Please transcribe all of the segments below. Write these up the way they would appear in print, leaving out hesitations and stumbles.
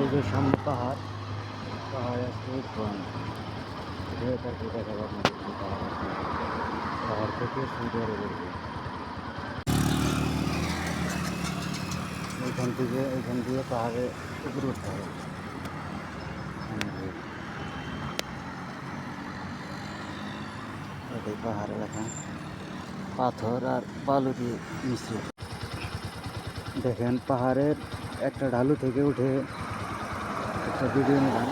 এই যে সামনে পাহাড়, পাহাড়ে আসতে তারপর দেখা যাবে আপনাদের পাহাড় থেকে সৌদি আরবের এইখান দিয়ে পাহাড়ে উপরে উঠতে হবে। এটাই পাহাড় এলাকা, পাথর আর বালু দিয়ে মিশ্রিত। দেখেন পাহাড়ের একটা ঢালু থেকে উঠে একটা ভিডিও নিলাম,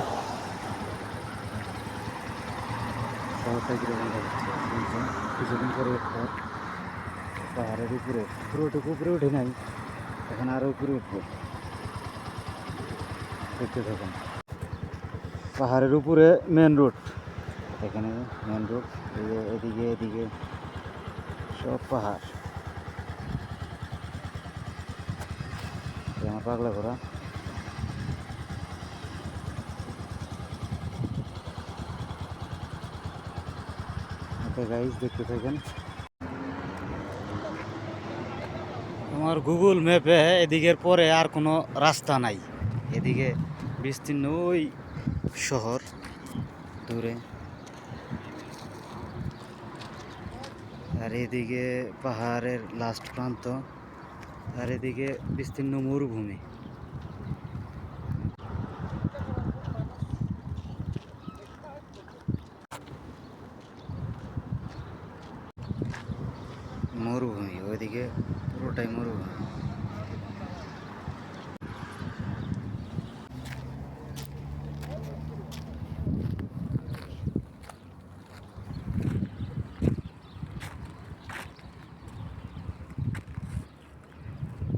শহরটা কীরকম দেখাচ্ছে। কিছুদিন পরে একটা পাহাড়ের উপরে পুরোটুকু উপরে উঠে নাই, এখন আরও উপরে উঠবো, দেখতে থাকেন। পাহাড়ের উপরে মেন রোড, এখানে মেন রোড, এদিকে এদিকে সব পাহাড়। আমার পাগলা ঘোরা। ওকে গাইস, দেখতে থাকেন। আমার গুগল ম্যাপে এদিকের পরে আর কোনো রাস্তা নাই, এদিকে বিস্তীর্ণ ওই শহর দূরে, আর এদিকে পাহাড়ের লাস্ট প্রান্ত, আর এদিকে বিস্তীর্ণ মরুভূমি। মরুভূমি ওইদিকে পুরোটাই মরুভূমি।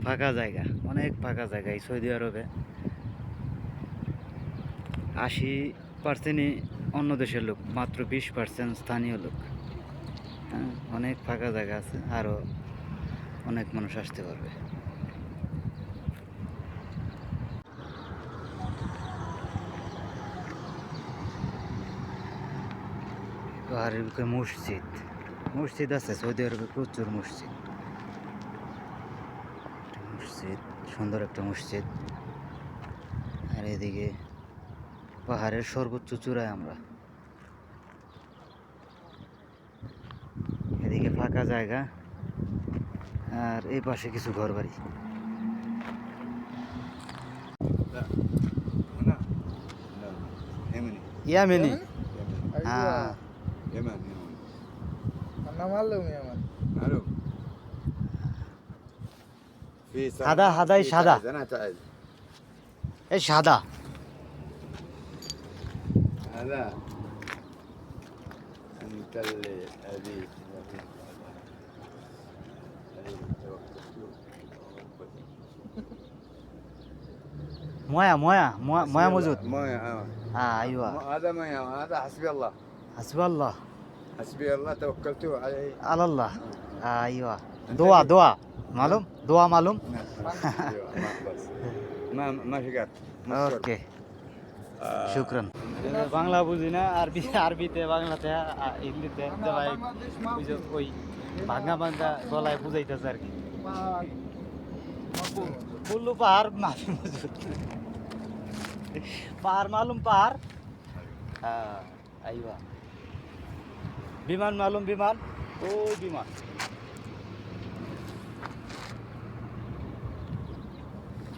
ফাঁকা জায়গা, অনেক ফাঁকা জায়গা এই সৌদি আরবে। 80%ই অন্য দেশের লোক, মাত্র 20% স্থানীয় লোক। হ্যাঁ, অনেক ফাঁকা জায়গা আছে, আরও অনেক মানুষ আসতে পারবে। পাহাড়ের বুকে মসজিদ, মসজিদ আছে সৌদি আরবে, প্রচুর মসজিদ। মসজিদ, সুন্দর একটা মসজিদ। আর এদিকে পাহাড়ের সর্বোচ্চ চূড়ায় আমরা, এদিকে ফাঁকা জায়গা, আর এই পাশে কিছু ঘর বাড়ি। ইয়ামেনি, হ্যাঁ সাদা, সাদাই সাদা, এই সাদা هذا انت اللي هذه مويه مويه مويه موجود. مويه ايوه هذا مويه، هذا حسبي الله. حسبي الله، حسبي الله توكلت عليه على الله. ايوه دعاء دعاء معلوم، دعاء معلوم. ما شكرت. ওকে শুকরান। বাংলা বুঝি না, আরবিতে, বাংলাতে, হিন্দিতে ভাই ওই ভাঙা ভাঙা গলায় বুঝাইতেছে আর কি। কুল্লু পাহাড় মাফি মজুদ, পাহাড় মালুম পাহাড়। হ্যাঁ আইবা, বিমান মালুম বিমান, ওই বিমান।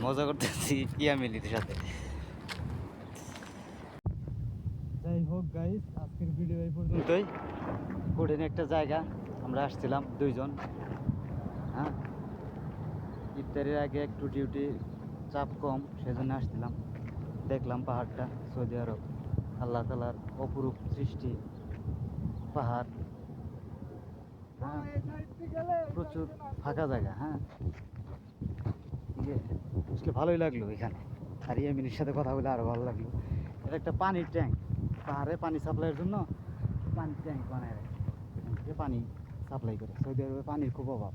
মজা করতেছি ইয়ামিনীদের সাথে। যাই হোক গাইস, আজকের ভিডিও এই পর্যন্তই। কঠিন একটা জায়গা আমরা আসছিলাম দুইজন। হ্যাঁ, ইফতারের আগে একটু ডিউটি চাপ কম, সেজন্য আসছিলাম। দেখলাম পাহাড়টা, সৌদি আরব আল্লাহ তাআলার অপরূপ সৃষ্টি পাহাড়। হ্যাঁ, প্রচুর ফাঁকা জায়গা। হ্যাঁ, আসলে ভালোই লাগলো এখানে, আর ইয়ামিনের সাথে কথা বলে আরও ভালো লাগলো। এটা একটা পানির ট্যাঙ্ক, পাহাড়ে পানি সাপ্লাইয়ের জন্য পানির ট্যাঙ্ক বানায়, এখান থেকে পানি সাপ্লাই করে। সৌদি আরবে পানির খুব অভাব।